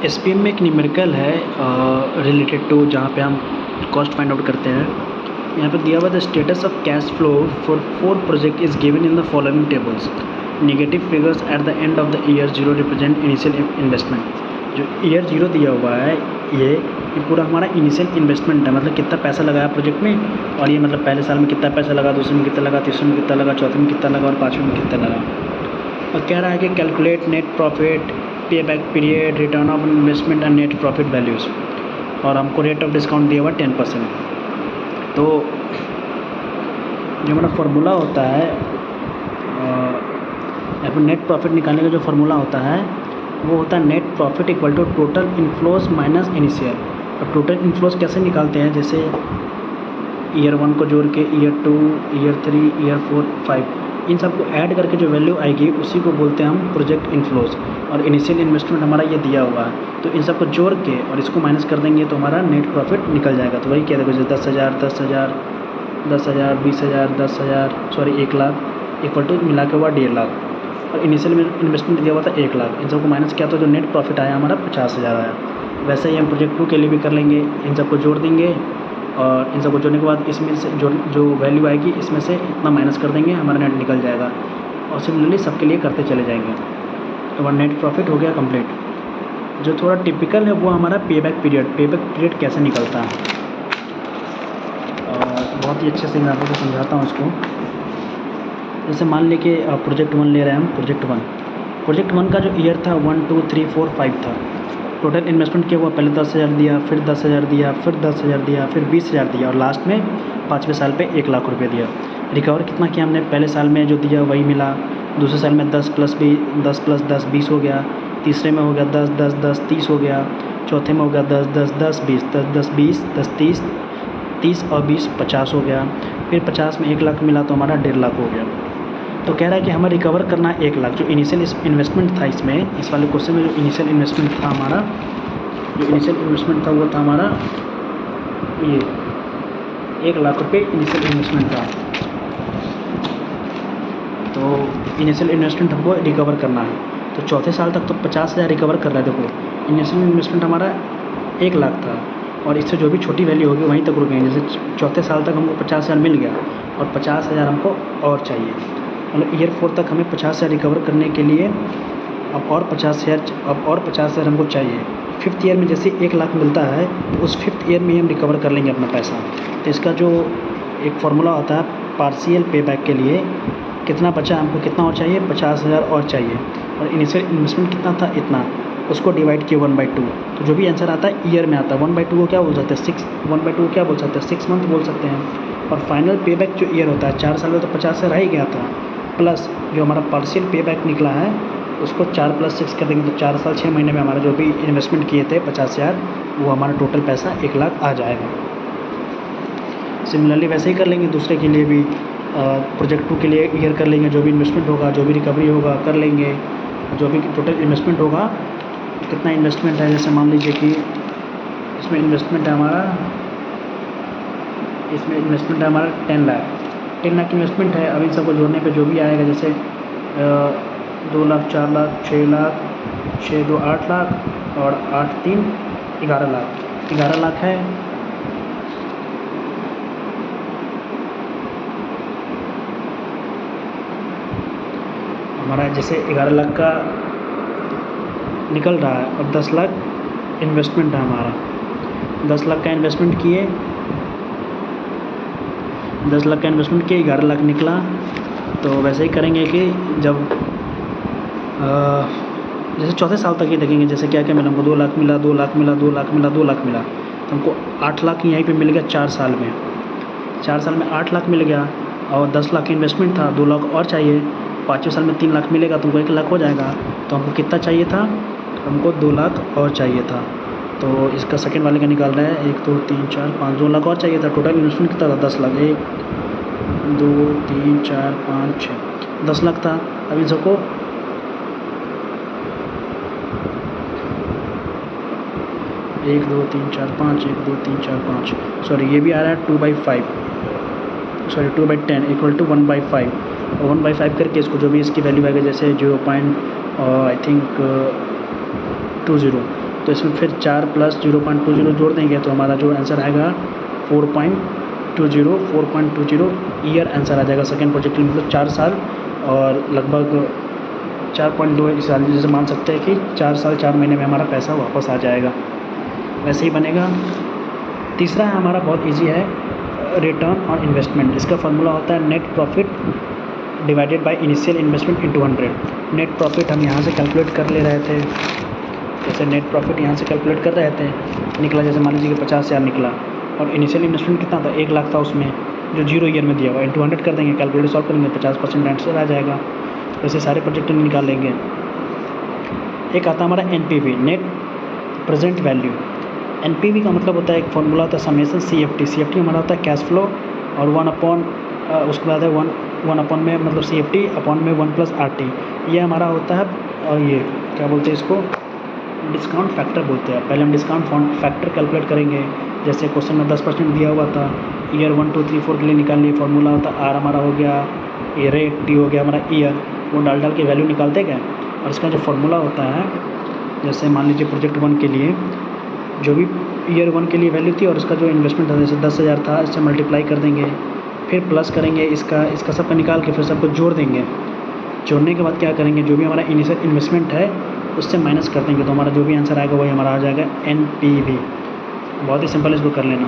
SPM में एक numerical है रिलेटेड टू जहाँ पे हम कॉस्ट फाइंड आउट करते हैं। यहाँ पे दिया हुआ the status of cash flow for 4 project is given in the following tables. Negative figures at the end of the year 0 represent initial investment. जो ईयर 0 दिया हुआ है ये पूरा हमारा इनिशियल इन्वेस्टमेंट है, मतलब कितना पैसा लगाया प्रोजेक्ट में, और ये मतलब पहले साल में कितना पैसा लगा, दूसरे में कितना लगा, तीसरे में कितना लगा, चौथे में कितना लगा और पाँचवें में कितना लगा। और कह रहा है कि कैलकुलेट नेट प्रॉफिट, पे back period, return of investment and net profit values, और हमको रेट ऑफ डिस्काउंट दिया हुआ 10%। तो जो हमारा फार्मूला होता है यहाँ पर नेट प्रॉफिट निकालने का जो फार्मूला होता है वो होता है net profit equal to total inflows minus initial. अब टोटल इनफ्लोज कैसे निकालते हैं, जैसे ईयर 1 को जोड़ के ईयर 2, ईयर 3, ईयर 4, 5 इन सबको ऐड करके जो वैल्यू आएगी उसी को बोलते हैं हम प्रोजेक्ट इनफ्लोज। और इनिशियल इन्वेस्टमेंट हमारा ये दिया हुआ है, तो इन सबको जोड़ के और इसको माइनस कर देंगे तो हमारा नेट प्रॉफिट निकल जाएगा। तो वही क्या देखो, जैसे 10,000, 10,000, 10,000, 20,000, 10,000, सॉरी 1 लाख इक्वल टू मिला के हुआ 1.5 लाख, और इनिशियल इन्वेस्टमेंट दिया हुआ था 1 लाख। इन सबको माइनस किया तो जो नेट प्रॉफिट आया हमारा 50,000 आया। वैसे ही हम प्रोजेक्ट 2 के लिए भी कर लेंगे, इन सबको जोड़ देंगे और इन सबको जोड़ने के बाद इसमें से जो वैल्यू आएगी इसमें से इतना माइनस कर देंगे, हमारा नेट निकल जाएगा। और सिमिलरली सबके लिए करते चले जाएंगे तो वह नेट प्रॉफिट हो गया कंप्लीट। जो थोड़ा टिपिकल है वो हमारा पे बैक पीरियड। पे बैक पीरियड कैसे निकलता है बहुत ही अच्छे से मैं आपको समझाता हूँ उसको। जैसे मान लें कि प्रोजेक्ट 1 ले रहे हैं हम। प्रोजेक्ट 1 का जो ईयर था 1, 2, 3, 4, 5 था। टोटल इन्वेस्टमेंट किया हुआ पहले 10,000 दिया, फिर 10,000 दिया, फिर 10,000 दिया, फिर 20,000 दिया और लास्ट में 5वें साल पे 1 लाख रुपये दिया। रिकवर कितना किया हमने, पहले साल में जो दिया वही मिला, दूसरे साल में 10 प्लस 10 20 हो गया, तीसरे में हो गया 10 10 10 30 हो गया, चौथे में हो गया 10 10 10 20 10 10 20 10 30 30 और 20 50 हो गया, फिर 50 में 1 लाख मिला तो हमारा 1.5 लाख हो गया। तो कह रहा है कि हमें रिकवर करना है 1 लाख। जो इनिशियल इन्वेस्टमेंट था इसमें, इस वाले क्वेश्चन में जो इनिशियल इन्वेस्टमेंट था हमारा, वो था हमारा ये 1 लाख रुपये इनिशियल इन्वेस्टमेंट था। तो इनिशियल इन्वेस्टमेंट हमको रिकवर करना है। तो चौथे साल तक तो 50,000 रिकवर कर रहा है। देखो इनिशियल इन्वेस्टमेंट हमारा 1 लाख था और इससे जो भी छोटी वैल्यू होगी वहीं तक रुकेंगे। जैसे चौथे साल तक हमको 50,000 मिल गया और 50,000 हमको और चाहिए, मतलब ईयर 4 तक हमें 50,000 रिकवर करने के लिए अब और 50,000 हमको चाहिए। 5th ईयर में जैसे 1 लाख मिलता है तो उस 5th ईयर में ही हम रिकवर कर लेंगे अपना पैसा। तो इसका जो एक फार्मूला होता है पार्शियल पे बैक के लिए, कितना बचा हमको, कितना और चाहिए, 50,000 और चाहिए, और इनिशियल इन्वेस्टमेंट कितना था, इतना, उसको डिवाइड किए 1/2। तो जो भी आंसर आता है ईयर में आता है। 1/2 को क्या बोल सकते हैं, 1/2 को क्या बोल सकते हैं, 6 मंथ बोल सकते हैं। और फाइनल पे बैक जो ईयर होता है 4 साल में तो 50 से रह ही गया था, प्लस जो हमारा पार्शियल पे बैक निकला है उसको 4 + 6 कर देंगे तो 4 साल 6 महीने में हमारा जो भी इन्वेस्टमेंट किए थे 50,000 वो हमारा टोटल पैसा 1 लाख आ जाएगा। सिमिलरली वैसे ही कर लेंगे दूसरे के लिए भी। प्रोजेक्ट 2 के लिए ईयर कर लेंगे, जो भी इन्वेस्टमेंट होगा, जो भी रिकवरी होगा कर लेंगे, जो भी टोटल इन्वेस्टमेंट होगा। कितना इन्वेस्टमेंट है, जैसे मान लीजिए कि इसमें इन्वेस्टमेंट है हमारा 10 लाख। 10 लाख इन्वेस्टमेंट है। अब इन सबको जोड़ने पे जो भी आएगा, जैसे 2 लाख, 4 लाख, 6 लाख, 6 2 8 लाख और 8 3 11 लाख। 11 लाख है। हमारा जैसे 11 लाख का निकल रहा है और 10 लाख इन्वेस्टमेंट है हमारा। 10 लाख का इन्वेस्टमेंट किए, 11 लाख निकला। तो वैसे ही करेंगे कि जब जैसे चौथे साल तक ही देखेंगे, जैसे क्या क्या मिला हमको, 2 लाख मिला, 2 लाख मिला, 2 लाख मिला, 2 लाख मिला, तो हमको 8 लाख यहीं पे मिल गया 4 साल में। 4 साल में 8 लाख मिल गया और 10 लाख इन्वेस्टमेंट था, 2 लाख और चाहिए। 5वें साल में 3 लाख मिलेगा तो हमको 1 लाख हो जाएगा। तो हमको कितना चाहिए था, हमको 2 लाख और चाहिए था। तो इसका सेकेंड वाले का निकाल रहे हैं, 1 2 3 4 5, 2 लाख और चाहिए था। टोटल इन्वेस्टमेंट कितना था, 10 लाख। 1 2 3 4 5 6 10 लाख था। अब इन सबको एक दो तीन चार पाँच, 1 2 3 4 5, सॉरी ये भी आ रहा है 2/5, सॉरी 2/10 इक्वल टू 1/5। और 1/5 करके इसको जो भी इसकी वैल्यू आएगी, जैसे 0. आई थिंक 20 तो इसमें फिर 4 प्लस 0.20 जोड़ देंगे तो हमारा जो आंसर आएगा 4.20 ईयर आंसर आ जाएगा। सेकेंड प्रोजेक्ट के लिए मतलब 4 साल और लगभग 4.2 साल, जैसे मान सकते हैं कि 4 साल 4 महीने में हमारा पैसा वापस आ जाएगा। वैसे ही बनेगा। तीसरा है हमारा बहुत इजी है, रिटर्न ऑन इन्वेस्टमेंट। इसका फार्मूला होता है net profit divided by initial investment into 100। Net profit हम यहाँ से कैलकुलेट कर ले रहे थे, जैसे नेट प्रॉफिट यहाँ से कैलकुलेट कर रहे थे, निकला जैसे मान लीजिए कि 50,000 निकला और इनिशियल इन्वेस्टमेंट कितना था, 1 लाख था उसमें, जो 0 ईयर में दिया हुआ, इंटू 100 कर देंगे, कैलकुलेटर सॉल्व करेंगे, 50% आंसर आ जाएगा। वैसे सारे प्रोजेक्ट में निकालेंगे। एक आता है हमारा NPV, net present value. NPV का मतलब होता है, एक फॉर्मूला होता है समेशन CFT। CFT हमारा होता है कैश फ्लो और 1 अपॉन उसके बाद है 1 अपॉन में मतलब CFT अपॉन में 1 प्लस RT, ये हमारा होता है। और ये क्या बोलते हैं इसको, डिस्काउंट फैक्टर बोलते हैं। पहले हम डिस्काउंट फैक्टर कैलकुलेट करेंगे, जैसे क्वेश्चन में 10% दिया हुआ था, ईयर 1 2 3 4 के लिए निकालने फार्मूला होता है R हमारा हो गया, ये रेट T हो गया हमारा ईयर, वो डाल के वैल्यू निकालते गए। और इसका जो फार्मूला होता है, जैसे मान लीजिए प्रोजेक्ट 1 के लिए जो भी ईयर 1 के लिए वैल्यू थी और इसका जो इन्वेस्टमेंट था जैसे 10,000 था, इससे मल्टीप्लाई कर देंगे, फिर प्लस करेंगे इसका सबका निकाल के फिर सबको जोड़ देंगे। जोड़ने के बाद क्या करेंगे, जो भी हमारा इनिशियल इन्वेस्टमेंट है उससे माइनस कर देंगे, तो हमारा जो भी आंसर आएगा वही हमारा आ जाएगा NPV। बहुत ही सिंपल, इसको कर लेना।